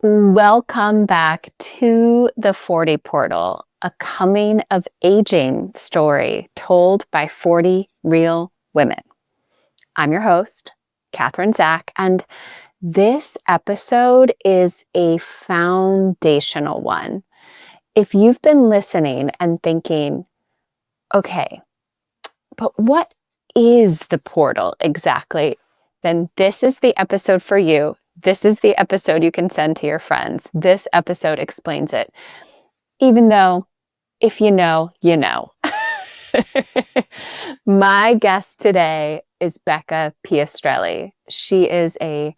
Welcome back to the 40 Portal, a coming of aging story told by 40 real women. I'm your host, Catherine Zach, and this episode is a foundational one. If you've been listening and thinking, okay, but what is the portal exactly? Then this is the episode for you. This is the episode you can send to your friends. This episode explains it. Even though, if you know, you know. My guest today is Becca Piastrelli. She is a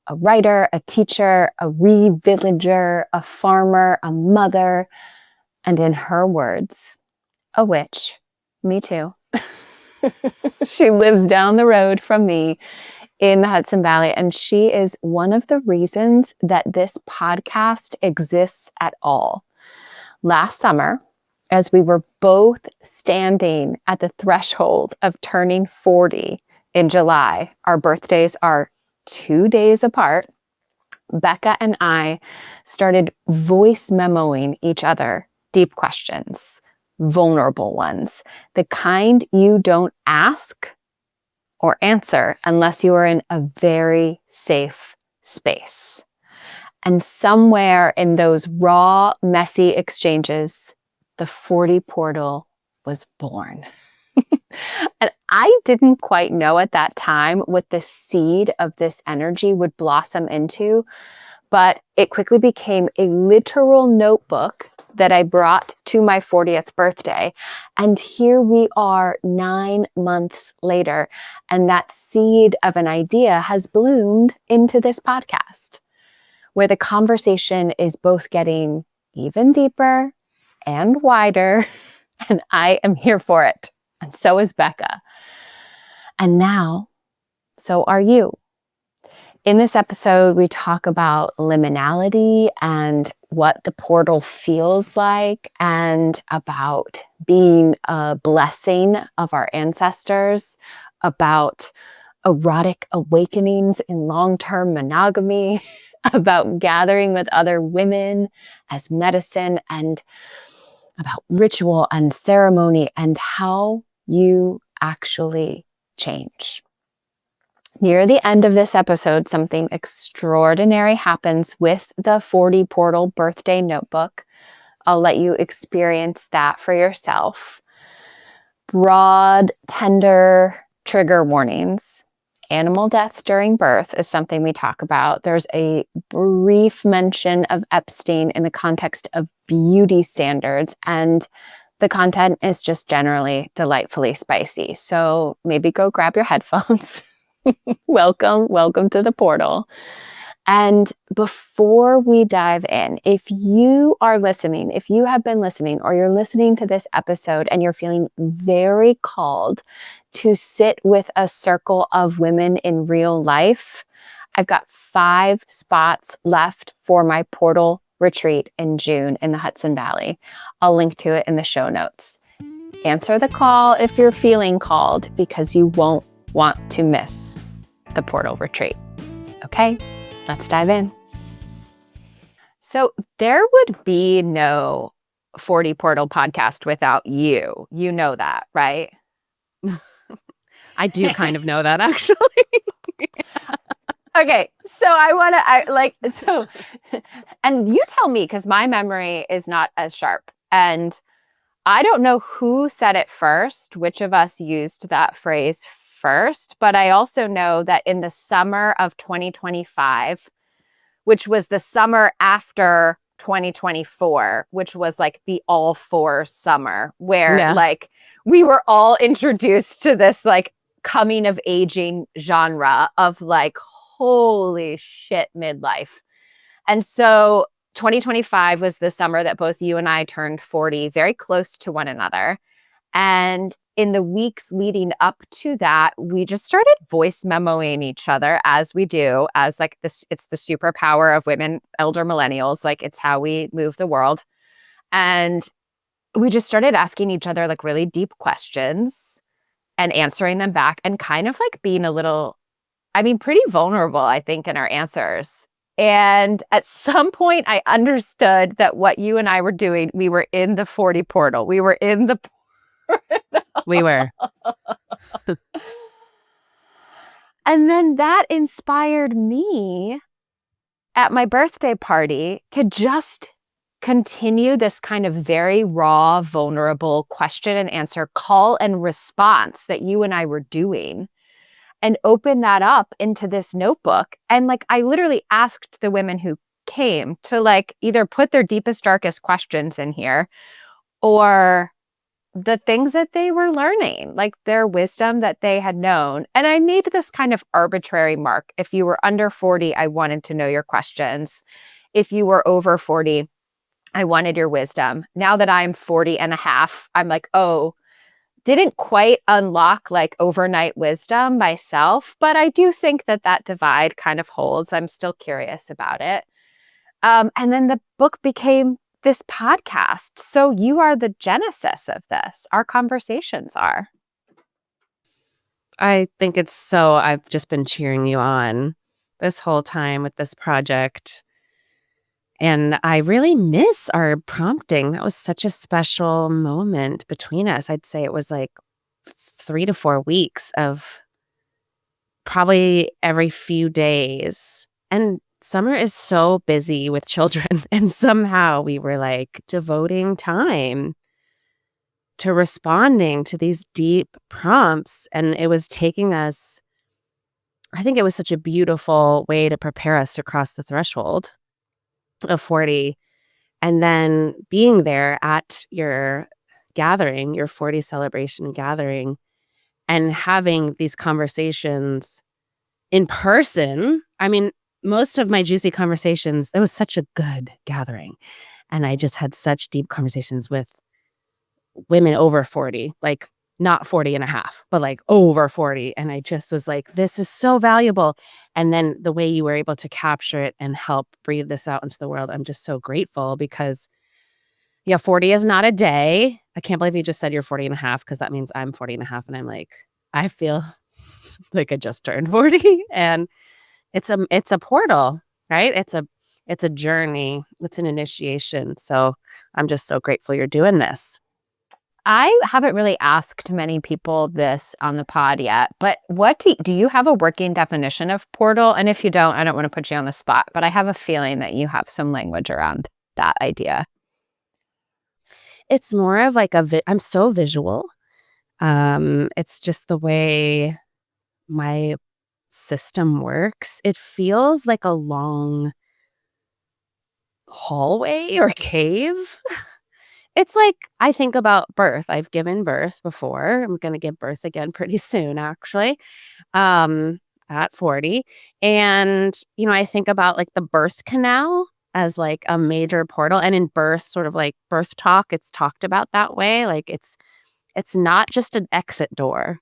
writer, a teacher, a re-villager, a farmer, a mother, and in her words, a witch. Me too. She lives down the road from me in the Hudson Valley, and she is one of the reasons that this podcast exists at all. Last summer, as we were both standing at the threshold of turning 40 in July, our birthdays are 2 days apart, Becca and I started voice-memoing each other deep questions, vulnerable ones, the kind you don't ask or answer unless you are in a very safe space. And somewhere in those raw, messy exchanges, the 40 Portal was born. And I didn't quite know at that time what the seed of this energy would blossom into, but it quickly became a literal notebook that I brought to my 40th birthday. And here we are 9 months later, and that seed of an idea has bloomed into this podcast, where the conversation is both getting even deeper and wider, and I am here for it. And so is Becca. And now, so are you. In this episode, we talk about liminality and what the portal feels like, and about being a blessing of our ancestors, about erotic awakenings in long-term monogamy, about gathering with other women as medicine, and about ritual and ceremony and how you actually change. Near the end of this episode, something extraordinary happens with the 40 Portal birthday notebook. I'll let you experience that for yourself. Broad, tender trigger warnings. Animal death during birth is something we talk about. There's a brief mention of Epstein in the context of beauty standards, and the content is just generally delightfully spicy. So maybe go grab your headphones. Welcome to the portal. And before we dive in, if you are listening, if you have been listening, or you're listening to this episode and you're feeling very called to sit with a circle of women in real life, I've got 5 spots left for my portal retreat in June in the Hudson Valley. I'll link to it in the show notes. Answer the call if you're feeling called, because you won't want to miss the portal retreat. Okay, let's dive in. So there would be no 40 Portal podcast without you. You know that, right? I do kind of know that, actually. Okay, so and you tell me, because my memory is not as sharp. And I don't know who said it first, which of us used that phrase first, but I also know that in the summer of 2025, which was the summer after 2024, which was like the all four summer, where like we were all introduced to this like coming of aging genre of like, holy shit, midlife. And so 2025 was the summer that both you and I turned 40, very close to one another. And in the weeks leading up to that, we just started voice memoing each other, as we do, as like this, it's the superpower of women, elder millennials, like it's how we move the world. And we just started asking each other like really deep questions and answering them back, and kind of like being a little, I mean, pretty vulnerable, I think, in our answers. And at some point, I understood that what you and I were doing, we were in the 40 portal. We were in the We were. And then that inspired me at my birthday party to just continue this kind of very raw, vulnerable question and answer, call and response that you and I were doing, and open that up into this notebook. And like, I literally asked the women who came to like either put their deepest, darkest questions in here or the things that they were learning, like their wisdom that they had known. And I made this kind of arbitrary mark. If you were under 40, I wanted to know your questions. If you were over 40, I wanted your wisdom. Now that I'm 40 and a half, I'm like, oh, didn't quite unlock like overnight wisdom myself, but I do think that that divide kind of holds. I'm still curious about it. And then the book became this podcast. So you are the genesis of this. Our conversations are. I think it's so, I've just been cheering you on this whole time with this project. And I really miss our prompting. That was such a special moment between us. I'd say it was like 3 to 4 weeks of probably every few days. And summer is so busy with children. And somehow we were like devoting time to responding to these deep prompts. And it was taking us, I think it was such a beautiful way to prepare us to cross the threshold of 40. And then being there at your gathering, your 40 celebration gathering, and having these conversations in person. I mean, most of my juicy conversations, it was such a good gathering. And I just had such deep conversations with women over 40, like not 40 and a half, but like over 40. And I just was like, this is so valuable. And then the way you were able to capture it and help breathe this out into the world, I'm just so grateful because, yeah, 40 is not a day. I can't believe you just said you're 40 and a half because that means I'm 40 and a half. And I'm like, I feel like I just turned 40. And it's a portal, right? It's a journey. It's an initiation. So I'm just so grateful you're doing this. I haven't really asked many people this on the pod yet, but what do you have a working definition of portal? And if you don't, I don't want to put you on the spot, but I have a feeling that you have some language around that idea. It's more of like I'm so visual. It's just the way my system works. It feels like a long hallway or cave. It's like I think about birth. I've given birth before. I'm going to give birth again pretty soon, actually, at 40. And, I think about like the birth canal as like a major portal. And in birth, sort of like birth talk, it's talked about that way. Like it's not just an exit door.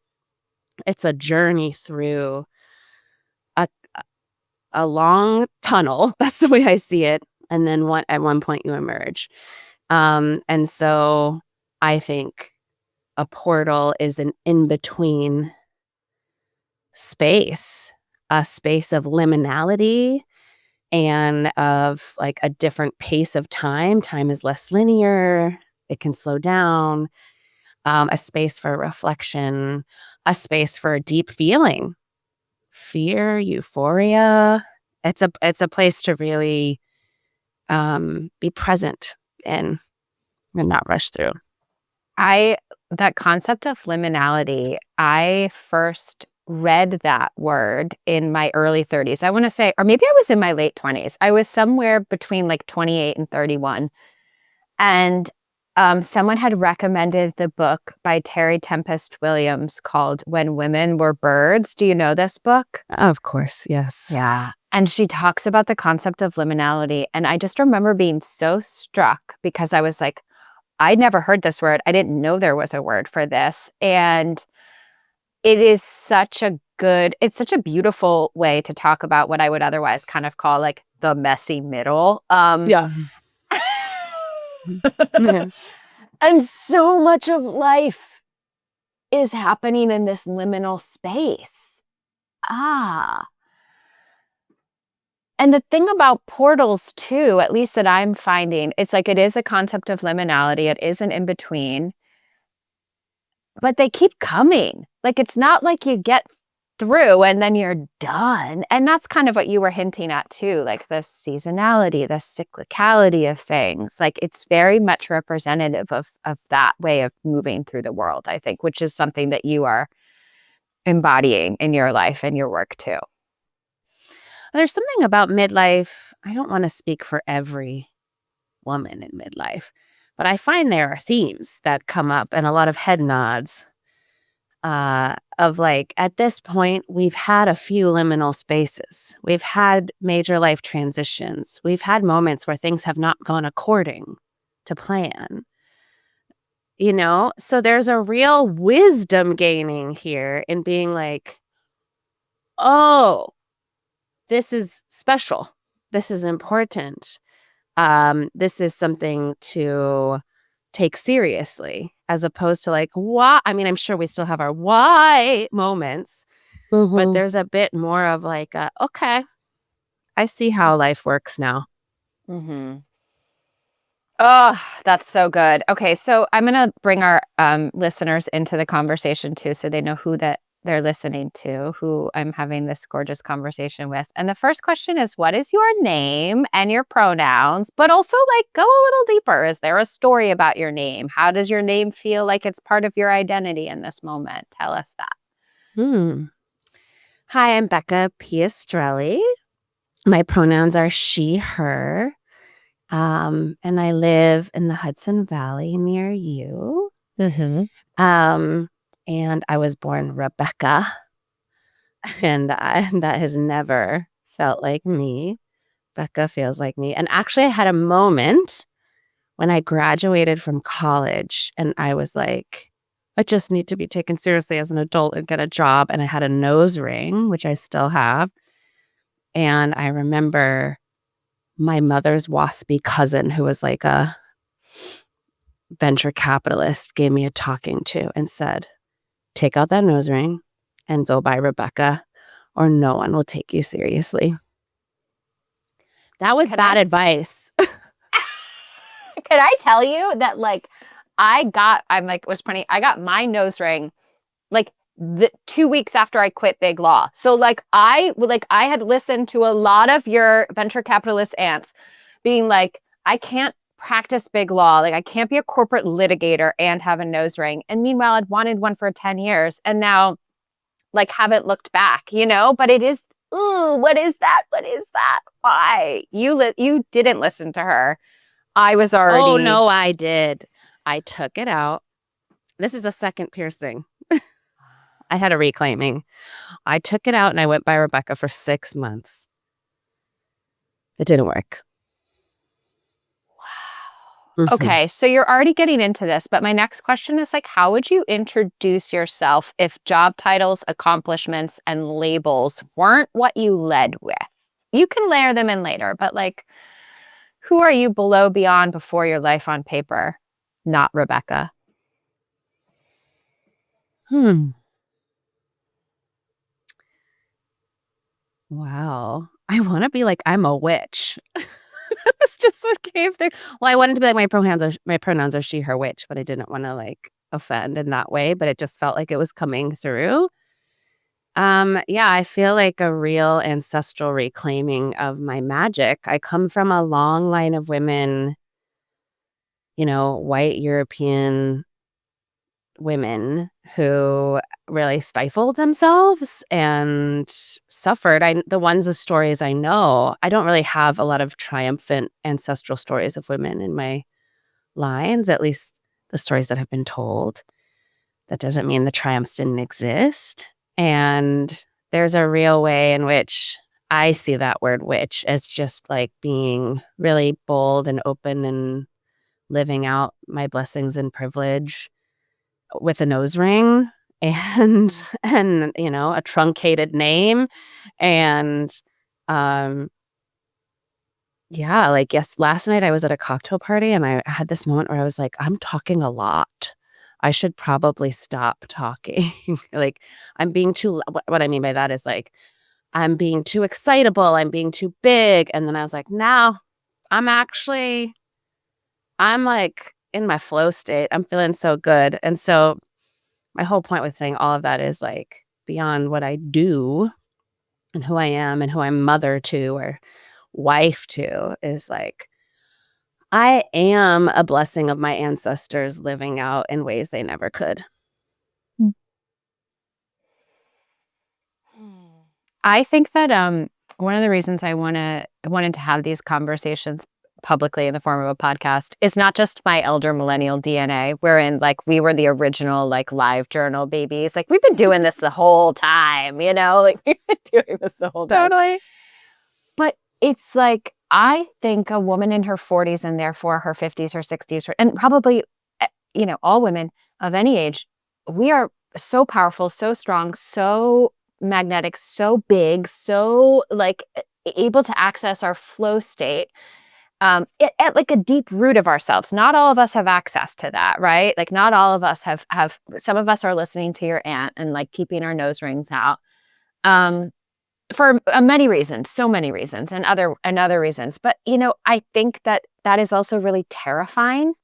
It's a journey through a a long tunnel. That's the way I see it. And then at one point you emerge. And so I think a portal is an in-between space, a space of liminality and of like a different pace of time. Time is less linear. It can slow down. A space for reflection, a space for deep feeling, fear, euphoria. It's a place to really be present and not rush through. That concept of liminality, I first read that word in my early 30s. I want to say, or maybe I was in my late 20s. I was somewhere between like 28 and 31. And someone had recommended the book by Terry Tempest Williams called When Women Were Birds. Do you know this book? Of course, yes. Yeah. And she talks about the concept of liminality. And I just remember being so struck because I was like, I'd never heard this word. I didn't know there was a word for this. And it is it's such a beautiful way to talk about what I would otherwise kind of call like the messy middle. Yeah. Yeah. And so much of life is happening in this liminal space. And the thing about portals too, at least that I'm finding, it's like it is a concept of liminality. It is an in-between, but they keep coming. Like it's not like you get through and then you're done. And that's kind of what you were hinting at too, like the seasonality, the cyclicality of things. Like it's very much representative of that way of moving through the world, I think, which is something that you are embodying in your life and your work too. There's something about midlife. I don't want to speak for every woman in midlife, but I find there are themes that come up and a lot of head nods of like, at this point, we've had a few liminal spaces. We've had major life transitions. We've had moments where things have not gone according to plan. So there's a real wisdom gaining here in being like, oh, this is special. This is important. This is something to take seriously, as opposed to like, why? I mean, I'm sure we still have our why moments, but there's a bit more of like, okay, I see how life works now. Mm-hmm. Oh, that's so good. Okay, so I'm going to bring our listeners into the conversation too, so they know who that they're listening to, who I'm having this gorgeous conversation with. And the first question is, what is your name and your pronouns? But also, like, go a little deeper. Is there a story about your name? How does your name feel like it's part of your identity in this moment? Tell us that. Hi, I'm Becca Piastrelli. My pronouns are she, her. And I live in the Hudson Valley near you. And I was born Rebecca. And that has never felt like me. Becca feels like me. And actually, I had a moment when I graduated from college and I was like, I just need to be taken seriously as an adult and get a job. And I had a nose ring, which I still have. And I remember my mother's waspy cousin, who was like a venture capitalist, gave me a talking to and said, take out that nose ring and go by Rebecca, or no one will take you seriously. That was bad advice. Could I tell you that, like, I got my nose ring, like, 2 weeks after I quit Big Law. So, like, I had listened to a lot of your venture capitalist aunts being like, I can't practice Big Law. Like, I can't be a corporate litigator and have a nose ring. And meanwhile, I'd wanted one for 10 years and now, like, haven't looked back, But it is, ooh, what is that? What is that? Why? You didn't listen to her. I was already. Oh, no, I did. I took it out. This is a second piercing. I had a reclaiming. I took it out and I went by Rebecca for 6 months. It didn't work. Wow. Okay, so you're already getting into this, but my next question is like, how would you introduce yourself if job titles, accomplishments, and labels weren't what you led with? You can layer them in later, but like, who are you below, beyond, before your life on paper? Not Rebecca. Wow. I want to be like, I'm a witch. That's just what came through. Well, I wanted to be like, my pronouns are she, her, witch, but I didn't want to like offend in that way, but it just felt like it was coming through. Yeah, I feel like a real ancestral reclaiming of my magic. I come from a long line of women, white European women who really stifled themselves and suffered. The stories I know, I don't really have a lot of triumphant ancestral stories of women in my lines, at least the stories that have been told. That doesn't mean the triumphs didn't exist. And there's a real way in which I see that word witch as just like being really bold and open and living out my blessings and privilege with a nose ring and a truncated name. And yeah, like, yes, last night I was at a cocktail party and I had this moment where I was like, I'm talking a lot. I should probably stop talking. Like, I'm being too, what I mean by that is like, I'm being too excitable. I'm being too big. And then I was like, no, I'm like in my flow state. I'm feeling so good. And so my whole point with saying all of that is like beyond what I do and who I am and who I'm mother to or wife to is like, I am a blessing of my ancestors living out in ways they never could. I think that one of the reasons I wanted to have these conversations publicly in the form of a podcast is not just my elder millennial DNA, wherein like we were the original like live journal babies. Like we've been doing this the whole time, like we've been doing this the whole time. Totally. But it's like I think a woman in her 40s and therefore her 50s, her 60s, and probably all women of any age, we are so powerful, so strong, so magnetic, so big, so like able to access our flow state at like a deep root of ourselves. Not all of us have access to that, right? Like not all of us have some of us are listening to your aunt and like keeping our nose rings out for many reasons, so many reasons and other reasons. But I think that is also really terrifying.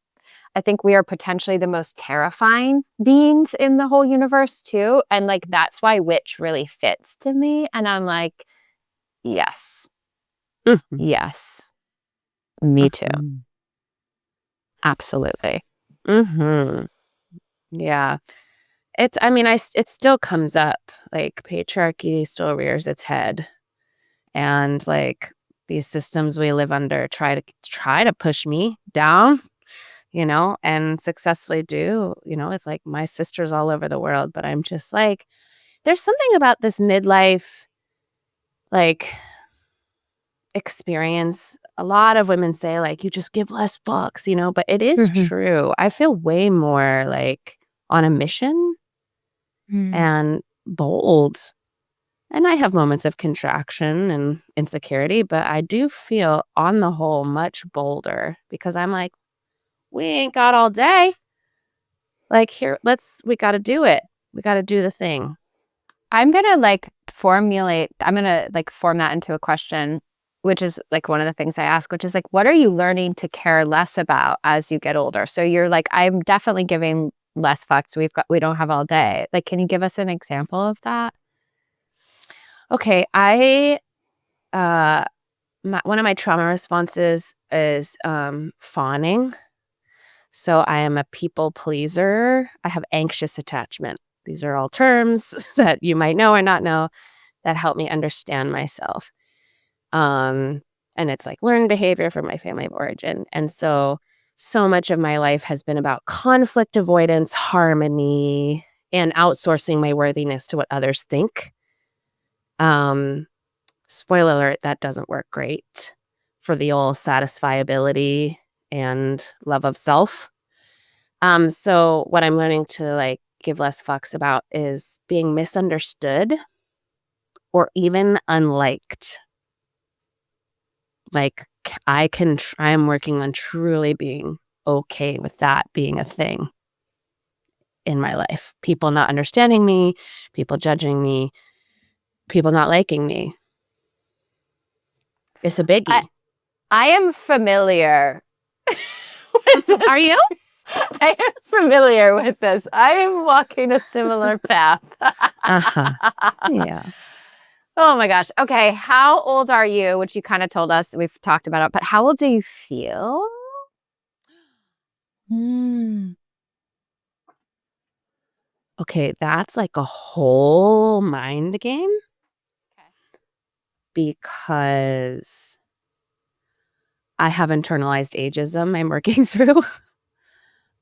I think we are potentially the most terrifying beings in the whole universe too. And like, that's why witch really fits to me. And I'm like, yes, yes, me too. Absolutely. Yeah. It still comes up, like patriarchy still rears its head. And like these systems we live under try to push me down. And successfully do, it's like my sisters all over the world. But I'm just like, there's something about this midlife, like, experience. A lot of women say, like, you just give less fucks, but it is true. I feel way more like on a mission and bold. And I have moments of contraction and insecurity, but I do feel on the whole much bolder because I'm like, we ain't got all day. Like we got to do it. We got to do the thing. I'm going to form that into a question, which is like one of the things I ask, which is like, what are you learning to care less about as you get older? So you're like, I'm definitely giving less fucks. We don't have all day. Like, can you give us an example of that? Okay. One of my trauma responses is fawning. So I am a people pleaser. I have anxious attachment. These are all terms that you might know or not know that help me understand myself. And it's like learned behavior from my family of origin. And so much of my life has been about conflict avoidance, harmony, and outsourcing my worthiness to what others think. Spoiler alert, that doesn't work great for the old satisfiability and love of self. So what I'm learning to like give less fucks about is being misunderstood or even unliked. Like I am working on truly being okay with that being a thing in my life. People not understanding me, people judging me, people not liking me. It's a biggie. I am familiar with this. Are you? I am familiar with this. I am walking a similar path. Yeah. Oh my gosh. Okay. How old are you? Which you kind of told us. We've talked about it, but how old do you feel? Okay, that's like a whole mind game. Okay. Because I have internalized ageism I'm working through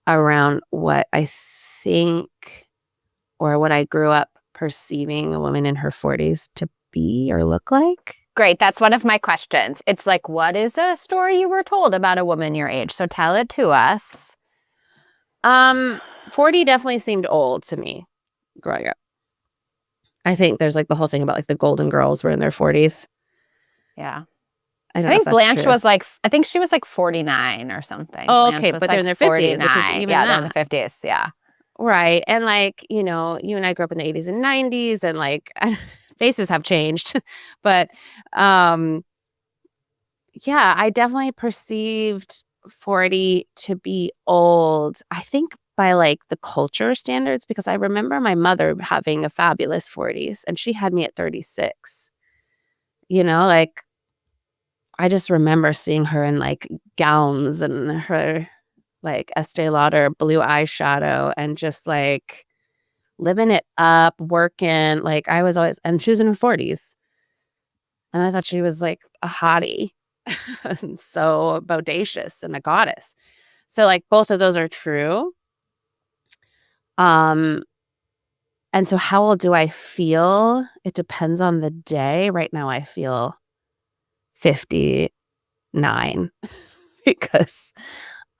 around what I think or what I grew up perceiving a woman in her 40s to be or look like. Great. That's one of my questions. It's like, what is a story you were told about a woman your age? So tell it to us. 40 definitely seemed old to me growing up. I think there's like the whole thing about like the Golden Girls were in their 40s. Yeah. I think Blanche was like, I think she was like 49 or something. Oh, Blanche okay. was but they're in their 50s, which is even they're in the 50s. Yeah. Right. And like, you and I grew up in the 80s and 90s and like faces have changed. But yeah, I definitely perceived 40 to be old. I think by like the culture standards, because I remember my mother having a fabulous 40s and she had me at 36. Like I just remember seeing her in like gowns and her like Estee Lauder blue eyeshadow and just like living it up, working. Like I was always, and she was in her 40s. And I thought she was like a hottie and so bodacious and a goddess. So like both of those are true. Um, and so how old do I feel? It depends on the day. Right now I feel 59 because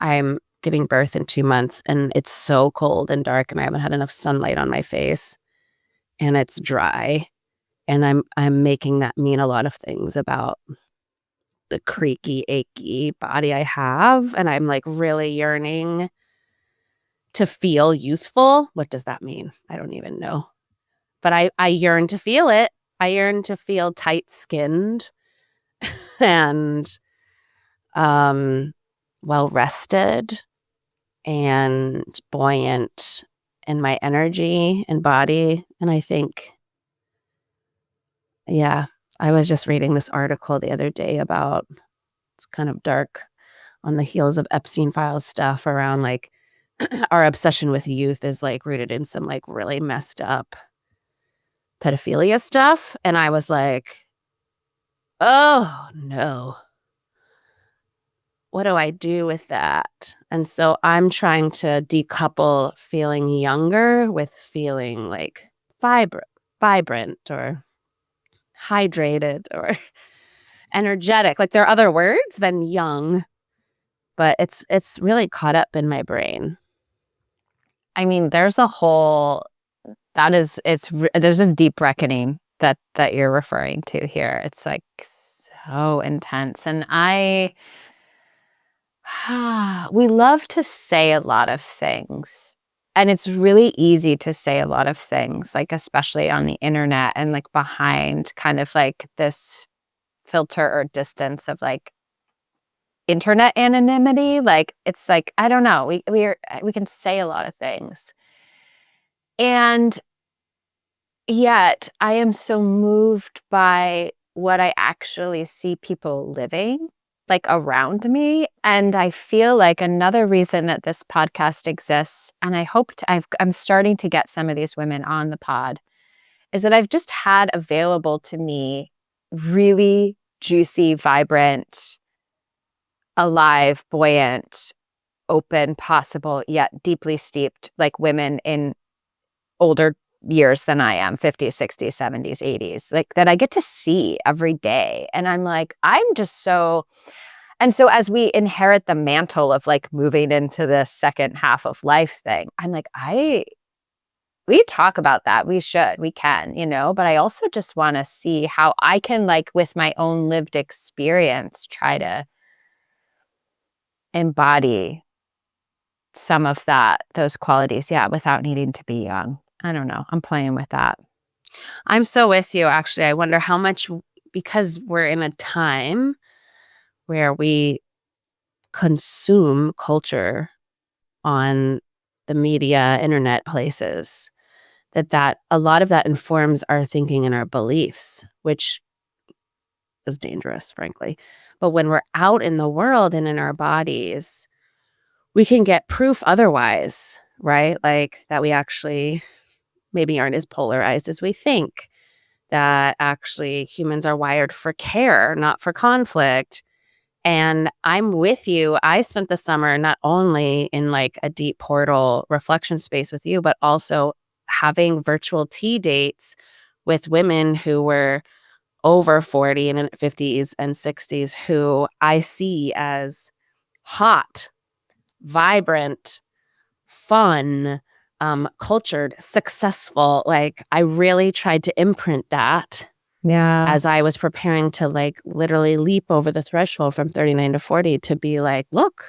I'm giving birth in 2 months and it's so cold and dark and I haven't had enough sunlight on my face and it's dry. And I'm making that mean a lot of things about the creaky, achy body I have. And I'm like really yearning to feel youthful. What does that mean? I don't even know. But I yearn to feel it. I yearn to feel tight-skinned and well rested and buoyant in my energy and body. And I think, yeah, I was just reading this article the other day about, it's kind of dark, on the heels of Epstein Files stuff around like our obsession with youth is like rooted in some like really messed up pedophilia stuff. And I was like, oh no, what do I do with that? And so I'm trying to decouple feeling younger with feeling like vibrant or hydrated or energetic. Like there are other words than young, but it's really caught up in my brain. I mean, there's a whole there's a deep reckoning that you're referring to here. It's like so intense, and we love to say a lot of things, and it's really easy to say a lot of things, like especially on the internet and like behind kind of like this filter or distance of like internet anonymity. Like it's like, I don't know, we can say a lot of things, and yet I am so moved by what I actually see people living like around me. And I feel like another reason that this podcast exists, and I hope I'm starting to get some of these women on the pod, is that I've just had available to me really juicy, vibrant, alive, buoyant, open, possible, yet deeply steeped like women in older years than I am, 50s, 60s, 70s, 80s, like that I get to see every day. And I'm like, I'm just so, and so as we inherit the mantle of like moving into the second half of life thing, I'm like, we talk about that. We should, we can, but I also just want to see how I can like with my own lived experience, try to embody some of those qualities. Yeah. Without needing to be young. I don't know. I'm playing with that. I'm so with you, actually. I wonder how much, because we're in a time where we consume culture on the media, internet places, that a lot of that informs our thinking and our beliefs, which is dangerous, frankly. But when we're out in the world and in our bodies, we can get proof otherwise, right? Like that we actually maybe aren't as polarized as we think, that actually humans are wired for care, not for conflict. And I'm with you. I spent the summer not only in like a deep portal reflection space with you, but also having virtual tea dates with women who were over 40 and in 50s and 60s who I see as hot, vibrant, fun, cultured, successful. Like I really tried to imprint that as I was preparing to like literally leap over the threshold from 39 to 40 to be like, look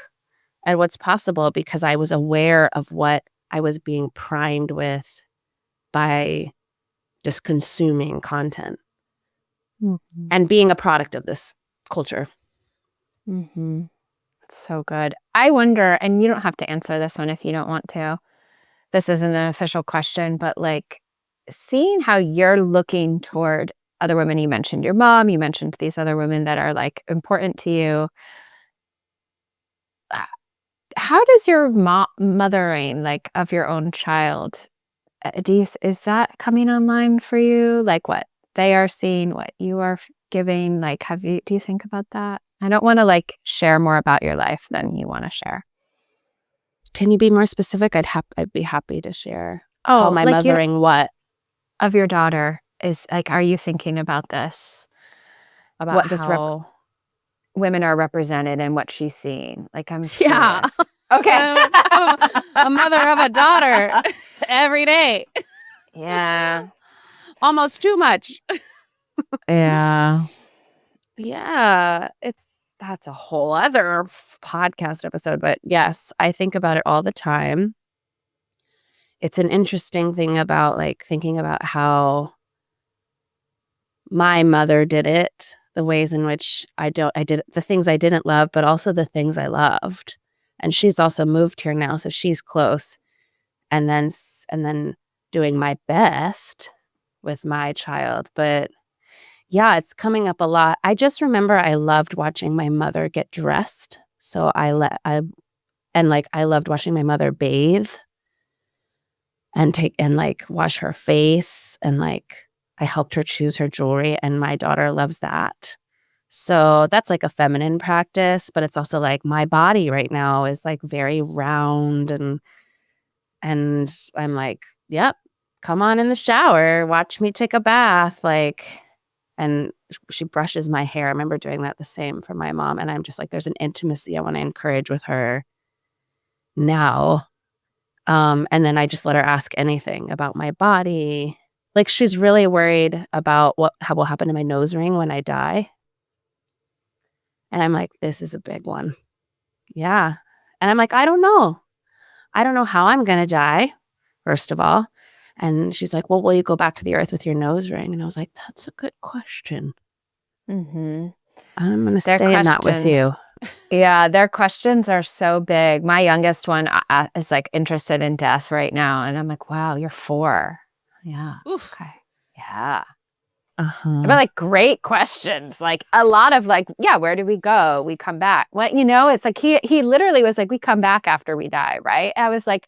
at what's possible, because I was aware of what I was being primed with by just consuming content Mm-hmm. and being a product of this culture. Mm-hmm. That's so good. I wonder, and you don't have to answer this one if you don't want to. This isn't an official question, but like seeing how you're looking toward other women, you mentioned your mom, you mentioned these other women that are like important to you. How does your mothering like of your own child, is that coming online for you? Like what they are seeing, what you are giving, like do you think about that? I don't want to like share more about your life than you want to share. Can you be more specific? I'd be happy to share how Oh, my like mothering what of your daughter is like, are you thinking about this? about What this how women are represented and what she's seeing? Like, I'm yeah. curious. Okay. A mother of a daughter every day. Yeah. Almost too much. Yeah. Yeah, that's a whole other podcast episode, but yes, I think about it all the time. It's an interesting thing about like thinking about how my mother did it, the ways in which I did the things I didn't love, but also the things I loved. And she's also moved here now, so she's close. And then doing my best with my child, but yeah, it's coming up a lot. I just remember I loved watching my mother get dressed. So I loved watching my mother bathe and like wash her face, and like I helped her choose her jewelry, and my daughter loves that. So that's like a feminine practice, but it's also like my body right now is like very round, and I'm like, "Yep, come on in the shower, watch me take a bath." Like, and she brushes my hair. I remember doing that the same for my mom, and I'm just like, there's an intimacy I want to encourage with her now. And then I just let her ask anything about my body. Like, she's really worried about what will happen to my nose ring when I die. And I'm like, this is a big one. Yeah. And I'm like, I don't know. I don't know how I'm going to die, first of all. And she's like, well, will you go back to the earth with your nose ring? And I was like, that's a good question. Mm-hmm. I'm going to Their stay in that with questions. you. Yeah, their questions are so big. My youngest one is like interested in death right now. And I'm like, wow, you're 4. Yeah. Oof. Okay. Yeah. But Uh-huh. like great questions. Like a lot of like, yeah, where do we go? We come back. What, it's like he literally was like, we come back after we die, right? I was like,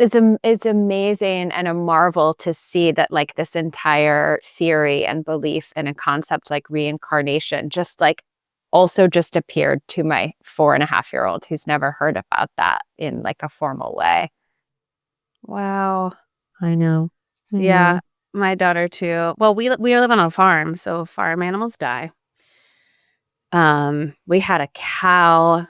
it's amazing and a marvel to see that like this entire theory and belief in a concept like reincarnation just like also just appeared to my 4.5-year-old who's never heard about that in like a formal way. Wow. I know. Yeah, my daughter too. Well, we live on a farm, so farm animals die. We had a cow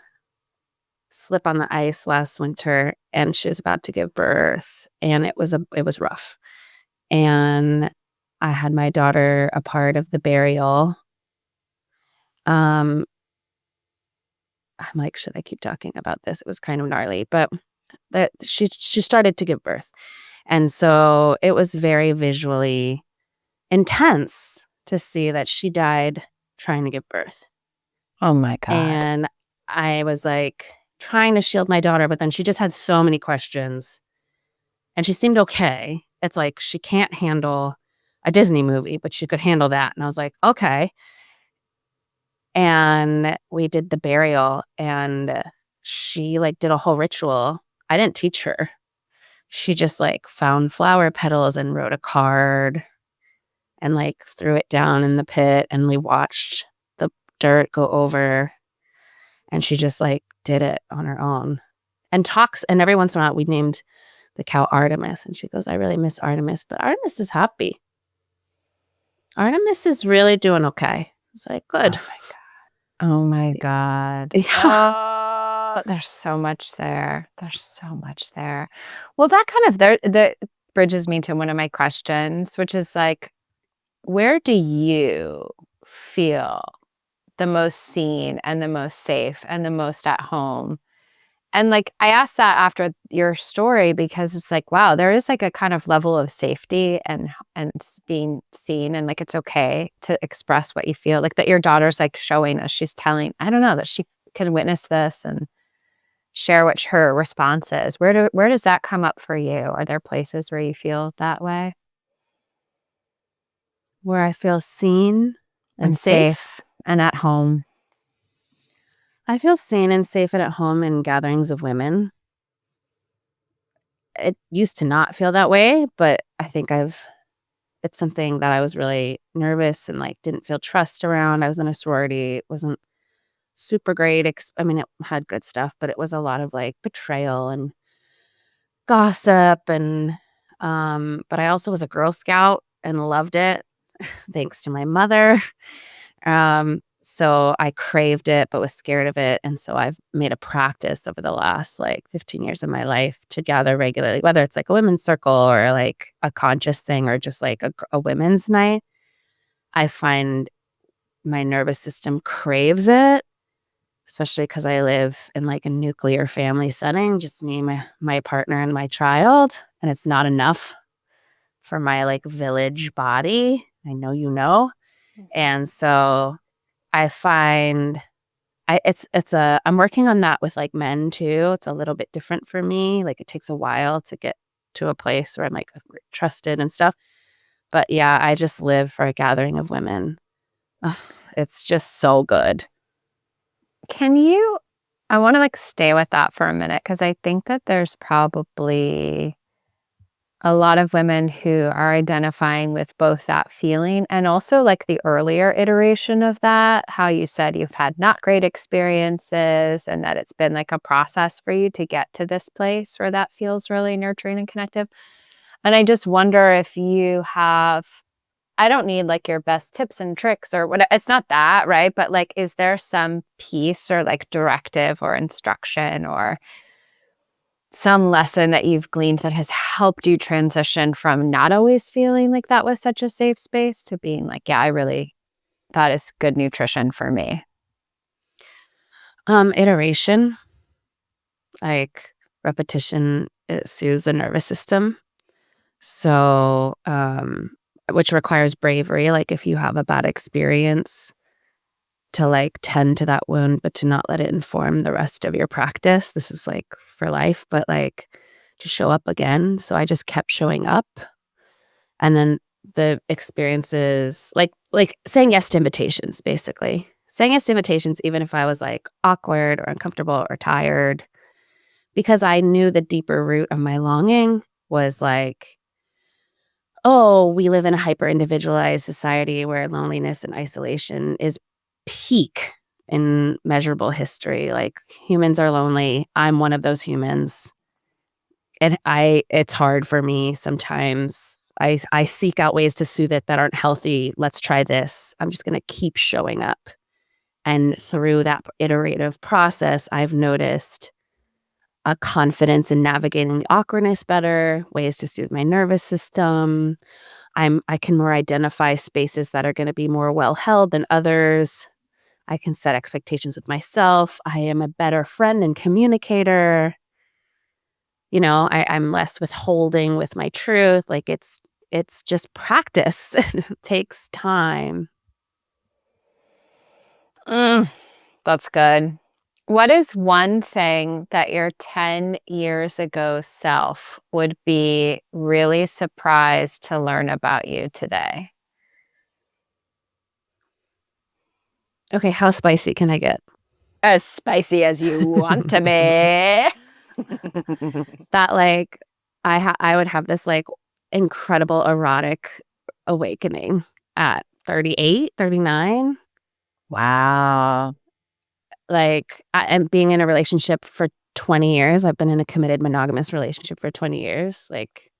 slip on the ice last winter, and she was about to give birth, and it was rough. And I had my daughter a part of the burial. I'm like, should I keep talking about this? It was kind of gnarly, but that she started to give birth, and so it was very visually intense to see that she died trying to give birth. Oh my God. And I was like trying to shield my daughter, but then she just had so many questions, and she seemed okay. It's like she can't handle a Disney movie, but she could handle that. And I was like, okay. And we did the burial, and she like did a whole ritual. I didn't teach her. She just like found flower petals and wrote a card and like threw it down in the pit, and we watched the dirt go over, and she just like did it on her own and talks. And every once in a while we named the cow Artemis, and she goes, I really miss Artemis, but Artemis is happy. Artemis is really doing okay. It's like, good. Oh my God. Yeah. Oh, there's so much there. There's so much there. Well, that kind of that bridges me to one of my questions, which is like, where do you feel the most seen and the most safe and the most at home And like I asked that after your story because it's like, wow, there is like a kind of level of safety and being seen, and like it's okay to express what you feel. Like that your daughter's like showing us, she's telling, I don't know, that she can witness this and share what her response is. Where does that come up for you? Are there places where you feel that way Where I feel seen and safe and at home? I feel seen and safe and at home in gatherings of women. It used to not feel that way, but I think it's something that I was really nervous and like didn't feel trust around. I was in a sorority. It wasn't super great. I mean, it had good stuff, but it was a lot of like betrayal and gossip but I also was a Girl Scout and loved it thanks to my mother. So I craved it, but was scared of it. And so I've made a practice over the last like 15 years of my life to gather regularly, whether it's like a women's circle or like a conscious thing or just like a women's night. I find my nervous system craves it, especially because I live in like a nuclear family setting, just me, my partner, and my child. And it's not enough for my like village body. I know you know. And so I find I'm working on that with like men too. It's a little bit different for me. Like it takes a while to get to a place where I'm like trusted and stuff. But yeah, I just live for a gathering of women. Ugh, it's just so good. Can you I want to like stay with that for a minute because I think that there's probably a lot of women who are identifying with both that feeling and also like the earlier iteration of that, how you said you've had not great experiences and that it's been like a process for you to get to this place where that feels really nurturing and connective. And I just wonder if you have, I don't need like your best tips and tricks or what, it's not that, right? But like, is there some piece or like directive or instruction or some lesson that you've gleaned that has helped you transition from not always feeling like that was such a safe space to being like, yeah, that is good nutrition for me? Iteration, like repetition, it soothes the nervous system. So, which requires bravery. Like if you have a bad experience, to like tend to that wound, but to not let it inform the rest of your practice. This is like for life, but like to show up again. So I just kept showing up. And then the experiences, like saying yes to invitations, basically. Saying yes to invitations, even if I was like awkward or uncomfortable or tired, because I knew the deeper root of my longing was like, oh, we live in a hyper individualized society where loneliness and isolation is peak in measurable history. Like humans are lonely. I'm one of those humans. And it's hard for me sometimes. I seek out ways to soothe it that aren't healthy. Let's try this. I'm just going to keep showing up. And through that iterative process, I've noticed a confidence in navigating the awkwardness better, ways to soothe my nervous system. I can more identify spaces that are going to be more well held than others. I can set expectations with myself. I am a better friend and communicator. You know, I'm less withholding with my truth. Like it's just practice. It takes time. Mm, that's good. What is one thing that your 10 years ago self would be really surprised to learn about you today? Okay, how spicy can I get? As spicy as you want to be. That like I would have this like incredible erotic awakening at 38, 39. Wow. Like and being in a relationship for 20 years. I've been in a committed monogamous relationship for 20 years. Like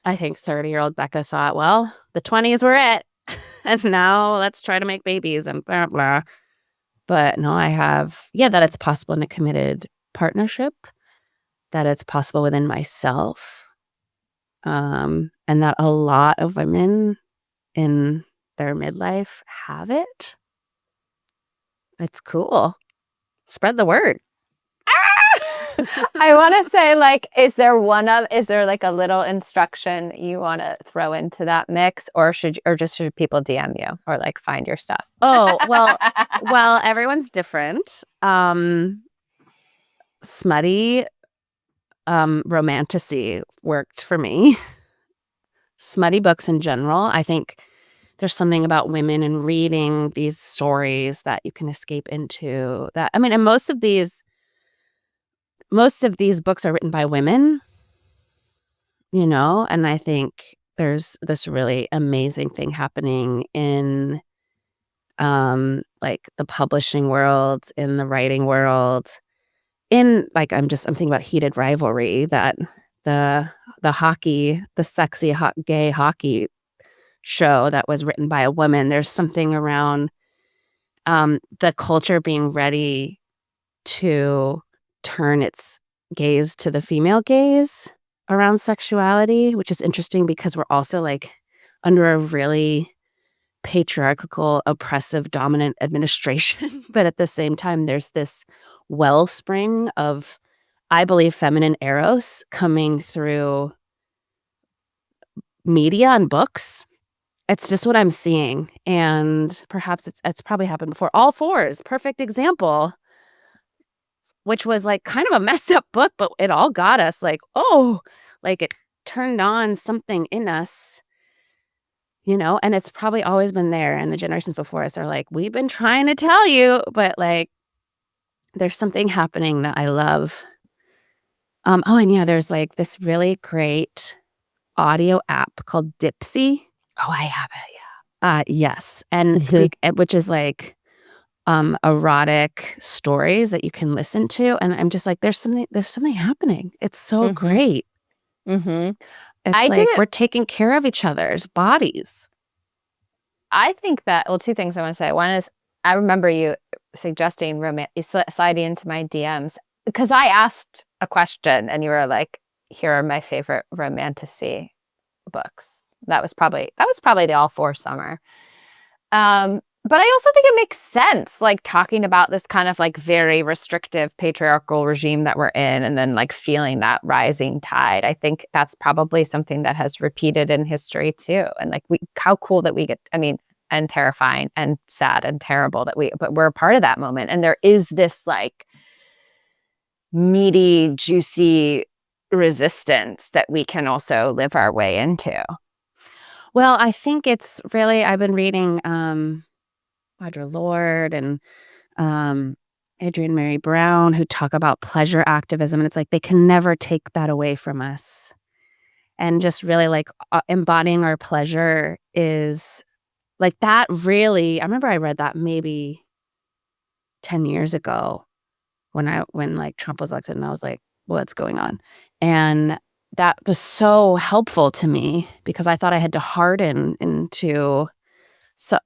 I think 30-year-old Becca thought, well, the 20s were it. And now let's try to make babies and blah blah. But no, that it's possible in a committed partnership, that it's possible within myself. And that a lot of women in their midlife have it. It's cool. Spread the word. I want to say, like, is there like a little instruction you want to throw into that mix, or should people DM you or like find your stuff? Oh, well, everyone's different. Smutty, romantasy worked for me. Smutty books in general. I think there's something about women and reading these stories that you can escape into. That, I mean, and most of these books are written by women, and I think there's this really amazing thing happening in like the publishing world, in the writing world, in like I'm thinking about Heated Rivalry, that the sexy gay hockey show that was written by a woman. There's something around the culture being ready to turn its gaze to the female gaze around sexuality, which is interesting because we're also like under a really patriarchal, oppressive, dominant administration. But at the same time, there's this wellspring of, I believe, feminine eros coming through media and books. It's just what I'm seeing. And perhaps it's probably happened before. All Fours, perfect example, which was like kind of a messed up book, but it all got us like, oh, like it turned on something in us, and it's probably always been there. And the generations before us are like, we've been trying to tell you, but like there's something happening that I love. Oh, and yeah, there's like this really great audio app called Dipsy. Oh, I have it. Yes. And which is like erotic stories that you can listen to. And I'm just like, there's something happening. It's so great. Mm-hmm. It's we're taking care of each other's bodies. I think that, well, two things I want to say. One is, I remember you suggesting sliding into my DMs because I asked a question and you were like, here are my favorite romantasy books. That was probably the All Four summer. But I also think it makes sense, like talking about this kind of like very restrictive patriarchal regime that we're in, and then like feeling that rising tide. I think that's probably something that has repeated in history too. And like how cool that we get, I mean, and terrifying and sad and terrible but we're a part of that moment. And there is this like meaty, juicy resistance that we can also live our way into. Well, I think it's really, I've been reading Audre Lorde and Adrienne Mary Brown, who talk about pleasure activism. And it's like they can never take that away from us. And just really like embodying our pleasure is like that really, I remember I read that maybe 10 years ago when like Trump was elected, and I was like, what's going on? And that was so helpful to me because I thought I had to harden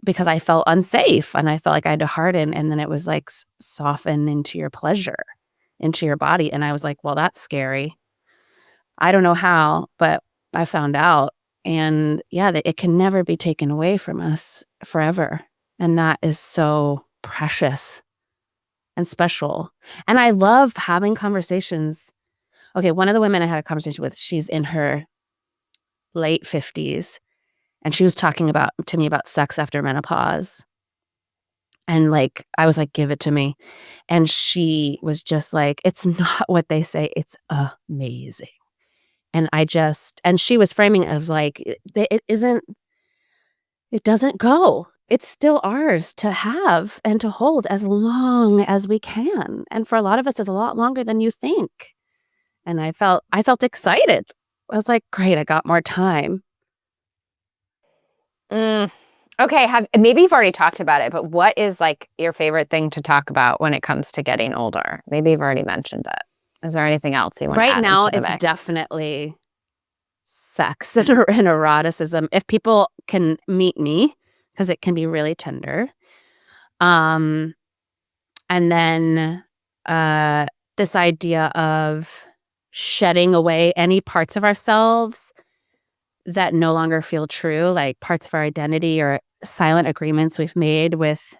because I felt unsafe and I felt like I had to harden, and then it was like soften into your pleasure, into your body. And I was like, well, that's scary. I don't know how, but I found out. And yeah, it can never be taken away from us forever. And that is so precious and special. And I love having conversations. Okay, one of the women I had a conversation with, she's in her late 50s, and she was talking to me about sex after menopause. And like, I was like, give it to me. And she was just like, it's not what they say. It's amazing. And she was framing it as like, it doesn't go. It's still ours to have and to hold as long as we can. And for a lot of us, it's a lot longer than you think. And I felt excited. I was like, great, I got more time. Okay, maybe you've already talked about it, but what is like your favorite thing to talk about when it comes to getting older? Maybe you've already mentioned it. Is there anything else you want to add? Right now, into the it's mix? definitely sex and eroticism. If people can meet me, because it can be really tender. And then this idea of shedding away any parts of ourselves that no longer feel true, like parts of our identity or silent agreements we've made with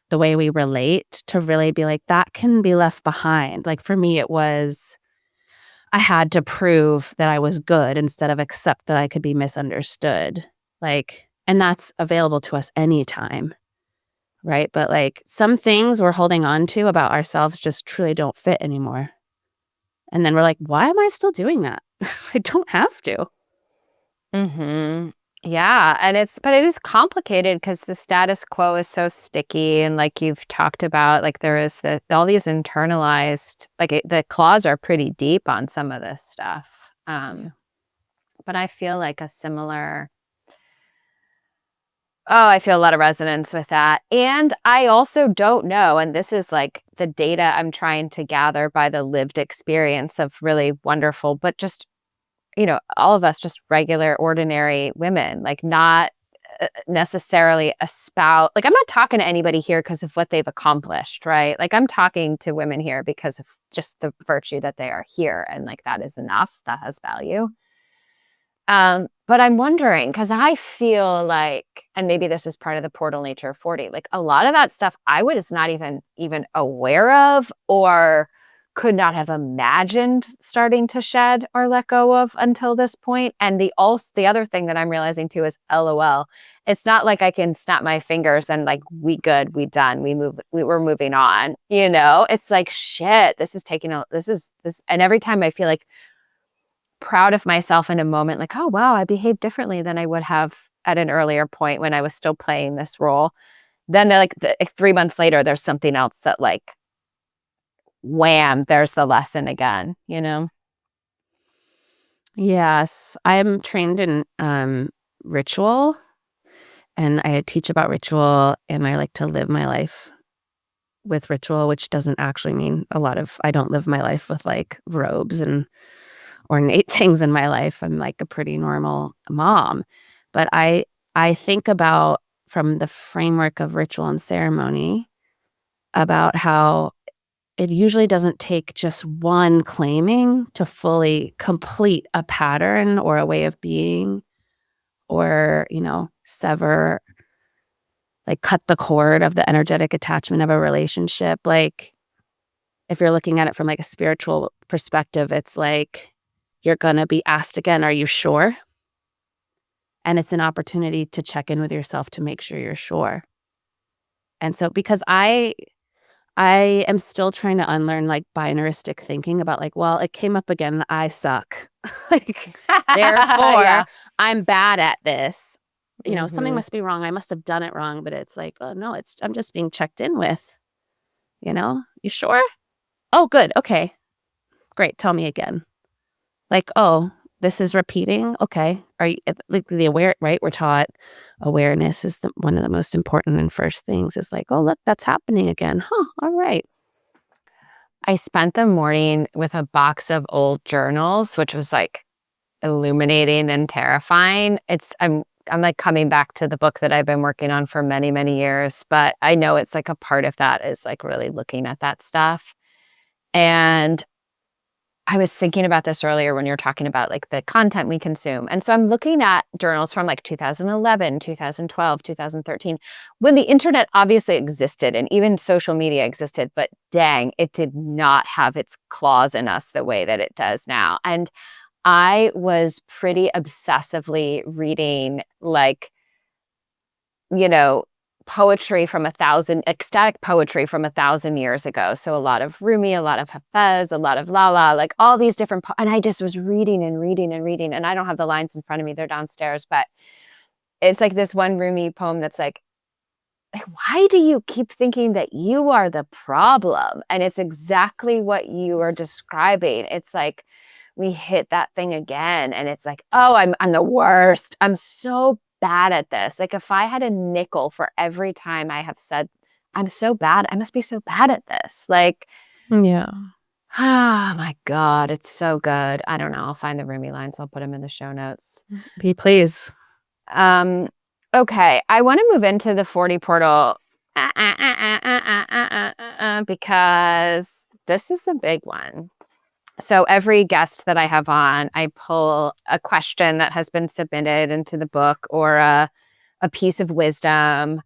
the way we relate, to really be like, that can be left behind. Like for me, it was I had to prove that I was good instead of accept that I could be misunderstood. Like, and that's available to us anytime, right? But like some things we're holding on to about ourselves just truly don't fit anymore. And then we're like, why am I still doing that? I don't have to. Mm-hmm. Yeah. And but it is complicated because the status quo is so sticky. And like you've talked about, like there is all these internalized, like the claws are pretty deep on some of this stuff. But I feel like I feel a lot of resonance with that. And I also don't know, and this is like the data I'm trying to gather by the lived experience of really wonderful, but just, all of us just regular, ordinary women, like not necessarily like I'm not talking to anybody here because of what they've accomplished, right? Like I'm talking to women here because of just the virtue that they are here. And like that is enough, that has value. But I'm wondering, because I feel like, and maybe this is part of the portal nature of 40, like a lot of that stuff I was not even aware of or could not have imagined starting to shed or let go of until this point. And the other thing that I'm realizing too is LOL. It's not like I can snap my fingers and like we good, we done, we're moving on. It's like shit. This is and every time I feel like proud of myself in a moment, like, oh, wow, I behaved differently than I would have at an earlier point when I was still playing this role. Then like 3 months later, there's something else that like, wham, there's the lesson again, Yes, I'm trained in ritual, and I teach about ritual, and I like to live my life with ritual, which doesn't actually mean I don't live my life with like robes and ornate things in my life. I'm like a pretty normal mom. But I think about from the framework of ritual and ceremony about how it usually doesn't take just one claiming to fully complete a pattern or a way of being or, sever, like cut the cord of the energetic attachment of a relationship. Like if you're looking at it from like a spiritual perspective, it's like you're going to be asked again, are you sure? And it's an opportunity to check in with yourself to make sure you're sure. And so because I am still trying to unlearn like binaristic thinking about like, well, it came up again, I suck. Like, therefore, Yeah. I'm bad at this. Something Mhm. must be wrong. I must have done it wrong. But it's like, oh no, I'm just being checked in with, you sure? Oh, good. Okay. Great. Tell me again. Like, oh, this is repeating. Okay. Are you like the aware, right? We're taught awareness is one of the most important and first things is like, oh, look, that's happening again. Huh. All right. I spent the morning with a box of old journals, which was like illuminating and terrifying. I'm like coming back to the book that I've been working on for many, many years, but I know it's like a part of that is like really looking at that stuff. And I was thinking about this earlier when you're talking about like the content we consume. And so I'm looking at journals from like 2011, 2012, 2013, when the internet obviously existed and even social media existed, but dang, it did not have its claws in us the way that it does now. And I was pretty obsessively reading like, you know, poetry from ecstatic poetry from 1,000 years ago. So a lot of Rumi, a lot of Hafez, a lot of Lala, like all these different, and I just was reading and reading and reading. And I don't have the lines in front of me, they're downstairs, but it's like this one Rumi poem that's like, why do you keep thinking that you are the problem? And it's exactly what you are describing. It's like we hit that thing again and it's like, oh, I'm the worst. I'm so bad at this. Like if I had a nickel for every time I have said I'm so bad, I must be so bad at this. Like, Yeah. oh my God, it's so good. I don't know. I'll find the Rumi lines. I'll put them in the show notes. Please. Um, okay, I want to move into the 40 portal because this is a big one. So every guest that I have on, I pull a question that has been submitted into the book or a piece of wisdom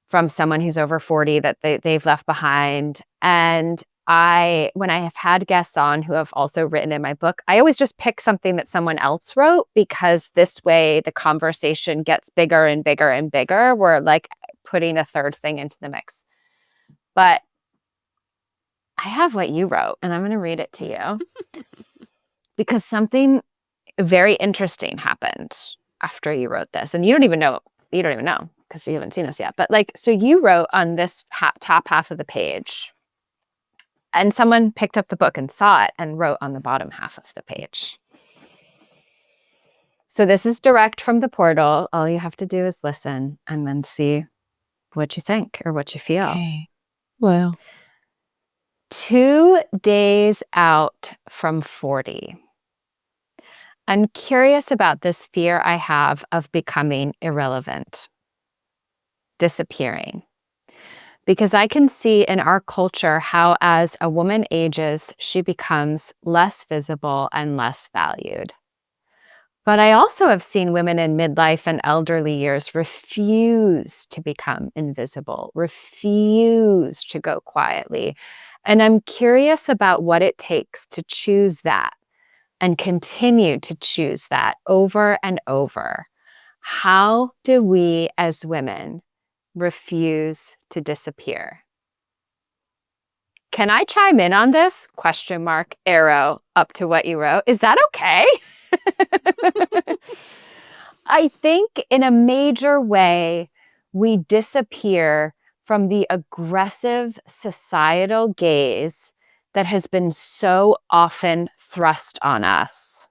from someone who's over 40 that they've left behind. And when I have had guests on who have also written in my book, I always just pick something that someone else wrote, because this way the conversation gets bigger and bigger and bigger. We're like putting a third thing into the mix. But I have what you wrote, and I'm going to read it to you because something very interesting happened after you wrote this. And you don't even know because you haven't seen this yet. But like, so you wrote on this top half of the page, and someone picked up the book and saw it and wrote on the bottom half of the page. So this is direct from the portal. All you have to do is listen and then see what you think or what you feel. Okay. Well, 2 days out from 40. I'm curious about this fear I have of becoming irrelevant, disappearing. Because I can see in our culture how as a woman ages, she becomes less visible and less valued. But I also have seen women in midlife and elderly years refuse to become invisible, refuse to go quietly. And I'm curious about what it takes to choose that and continue to choose that over and over. How do we as women refuse to disappear? Can I chime in on this? Question mark, arrow up to what you wrote. Is that okay? I think in a major way, we disappear from the aggressive societal gaze that has been so often thrust on us.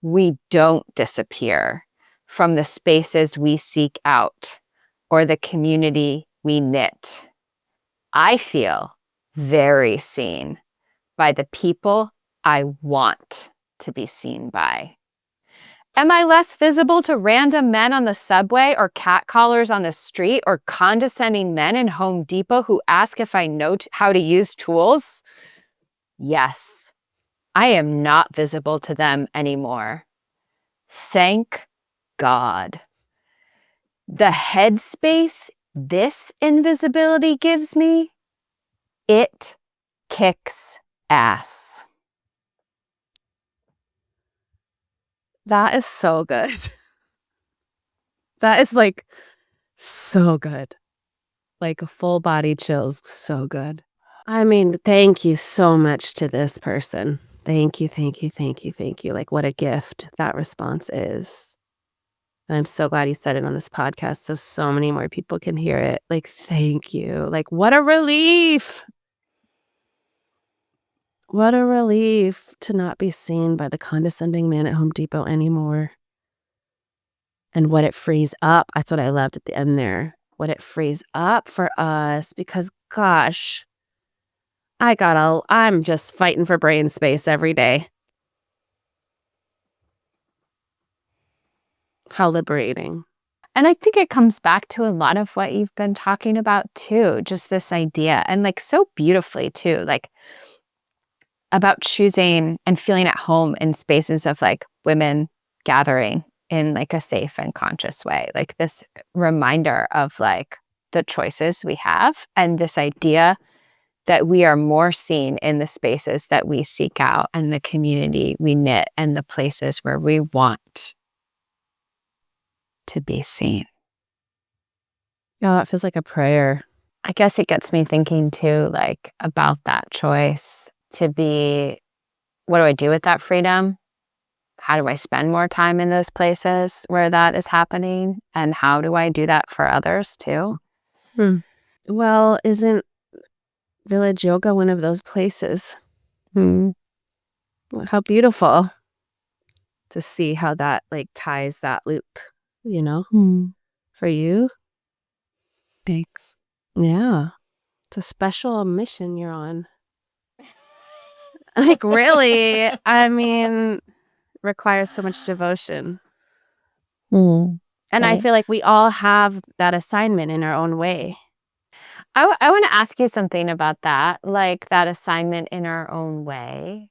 We don't disappear from the spaces we seek out or the community we knit. I feel very seen by the people I want to be seen by. Am I less visible to random men on the subway or catcallers on the street or condescending men in Home Depot who ask if I know how to use tools? Yes, I am not visible to them anymore. Thank God. The headspace this invisibility gives me, it kicks ass. that is so good. That is like so good. Like full body chills. So good. I mean, thank you so much to this person. Thank you, thank you, thank you, thank you. Like, what a gift that response is. And I'm so glad you said it on this podcast so many more people can hear it. Like, thank you. Like, what a relief. What a relief to not be seen by the condescending man at Home Depot anymore. And what it frees up. That's what I loved at the end there. What it frees up for us, because gosh, I'm just fighting for brain space every day. How liberating. And I think it comes back to a lot of what you've been talking about too, just this idea, and like so beautifully too, like about choosing and feeling at home in spaces of like women gathering in like a safe and conscious way. Like this reminder of like the choices we have, and this idea that we are more seen in the spaces that we seek out and the community we knit and the places where we want to be seen. Oh, it feels like a prayer. I guess it gets me thinking too, like about that choice to be, what do I do with that freedom? How do I spend more time in those places where that is happening? And how do I do that for others too? Well, isn't Village Yoga one of those places? How beautiful to see how that like ties that loop, for you. Thanks. Yeah. It's a special mission you're on. Like, really, I mean, requires so much devotion. And I feel like we all have that assignment in our own way. I want to ask you something about that, like that assignment in our own way.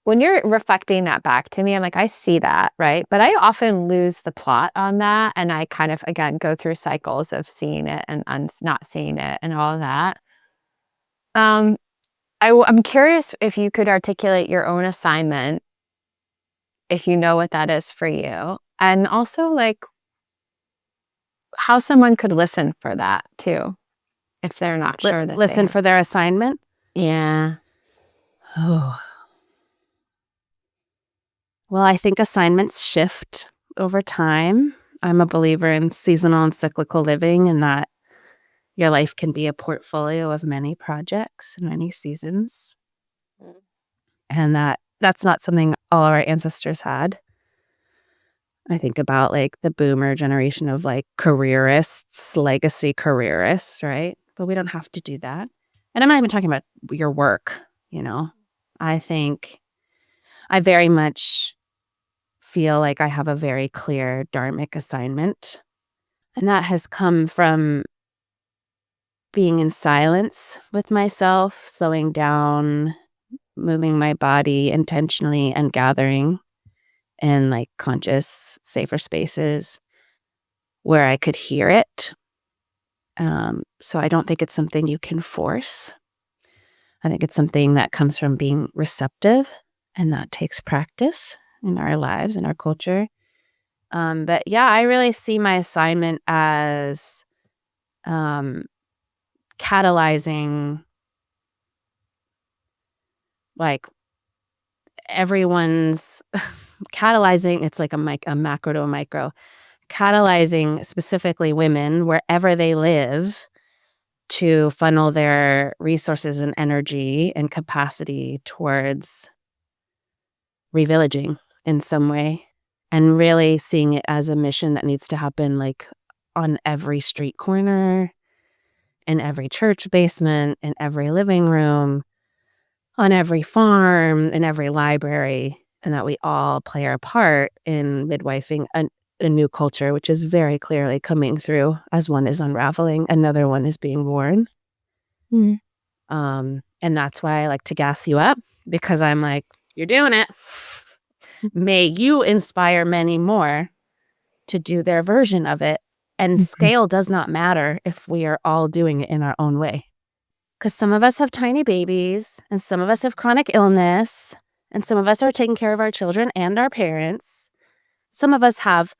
when you're reflecting that back to me, I'm like, I see that, right? But I often lose the plot on that. And I kind of, again, go through cycles of seeing it and not seeing it and all of that. I'm curious if you could articulate your own assignment, if you know what that is for you. And also like how someone could listen for that too, if they're not sure that listen for their assignment. Yeah. Oh. Well, I think assignments shift over time. I'm a believer in seasonal and cyclical living, and that your life can be a portfolio of many projects and many seasons. And that's not something all of our ancestors had. I think about like the boomer generation of like careerists, legacy careerists, right? But we don't have to do that. And I'm not even talking about your work, you know. I think I very much feel like I have a very clear dharmic assignment. And that has come from being in silence with myself, slowing down, moving my body intentionally, and gathering in like conscious, safer spaces where I could hear it. So I don't think it's something you can force. I think it's something that comes from being receptive, and that takes practice in our lives, in our culture. But yeah, I really see my assignment as catalyzing like everyone's catalyzing. It's like a macro to a micro, catalyzing specifically women wherever they live to funnel their resources and energy and capacity towards revillaging in some way, and really seeing it as a mission that needs to happen like on every street corner, in every church basement, in every living room, on every farm, in every library, and that we all play our part in midwifing a new culture, which is very clearly coming through as one is unraveling, another one is being born. And that's why I like to gas you up, because I'm like, you're doing it. May you inspire many more to do their version of it. And scale does not matter if we are all doing it in our own way. Because some of us have tiny babies, and some of us have chronic illness, and some of us are taking care of our children and our parents. Some of us have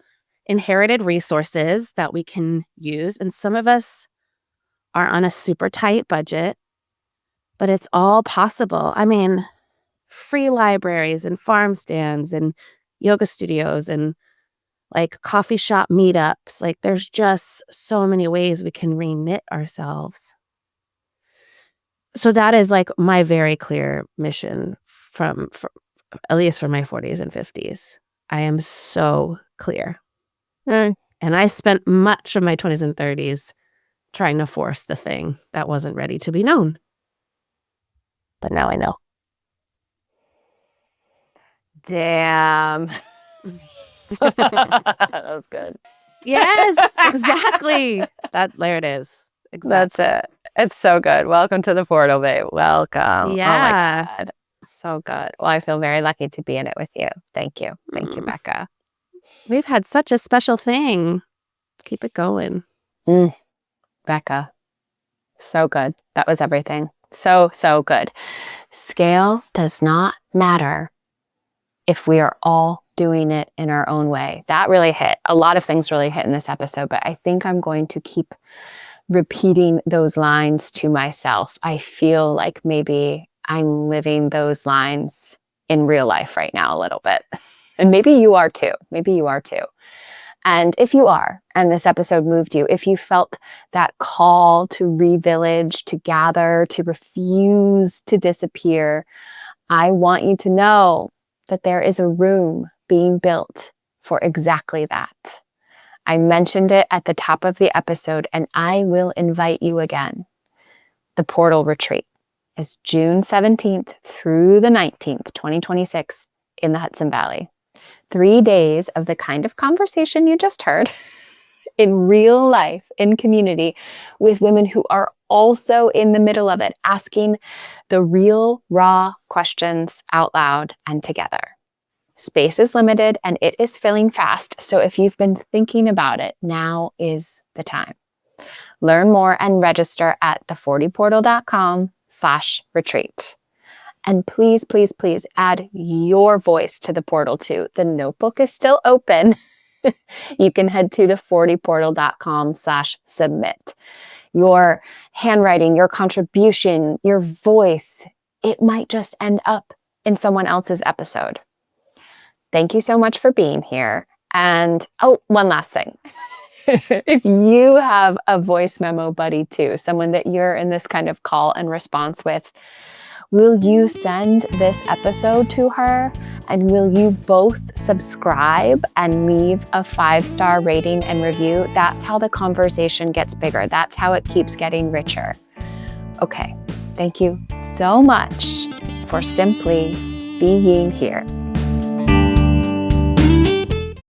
inherited resources that we can use, and some of us are on a super tight budget, but it's all possible. I mean, free libraries and farm stands and yoga studios and like coffee shop meetups. Like there's just so many ways we can reknit ourselves. So that is like my very clear mission from at least for my 40s and 50s. I am so clear. And I spent much of my 20s and 30s trying to force the thing that wasn't ready to be known. But now I know. Damn. That was good. Yes, exactly. There it is. Exactly. That's it. It's so good. Welcome to the portal, babe. Welcome. Yeah. Oh my God. So good. Well, I feel very lucky to be in it with you. Thank you. Thank you, Becca. We've had such a special thing. Keep it going. Becca. So good. That was everything. So, so good. Scale does not matter if we are all doing it in our own way. That really hit. A lot of things really hit in this episode, but I think I'm going to keep repeating those lines to myself. I feel like maybe I'm living those lines in real life right now a little bit. And maybe you are too. Maybe you are too. And if you are, and this episode moved you, if you felt that call to revillage, to gather, to refuse to disappear, I want you to know that there is a room being built for exactly that. I mentioned it at the top of the episode, and I will invite you again. The Portal Retreat is June 17th through the 19th, 2026 in the Hudson Valley. 3 days of the kind of conversation you just heard in real life, in community, with women who are also in the middle of it, asking the real, raw questions out loud and together. Space is limited and it is filling fast, so if you've been thinking about it, now is the time. Learn more and register at the40portal.com/retreat. And please, please, please add your voice to the portal too. The notebook is still open. You can head to the40portal.com/submit. Your handwriting, your contribution, your voice, it might just end up in someone else's episode. Thank you so much for being here. And one last thing. If you have a voice memo buddy too, someone that you're in this kind of call and response with, will you send this episode to her? And will you both subscribe and leave a 5-star rating and review? That's how the conversation gets bigger. That's how it keeps getting richer. Okay, thank you so much for simply being here.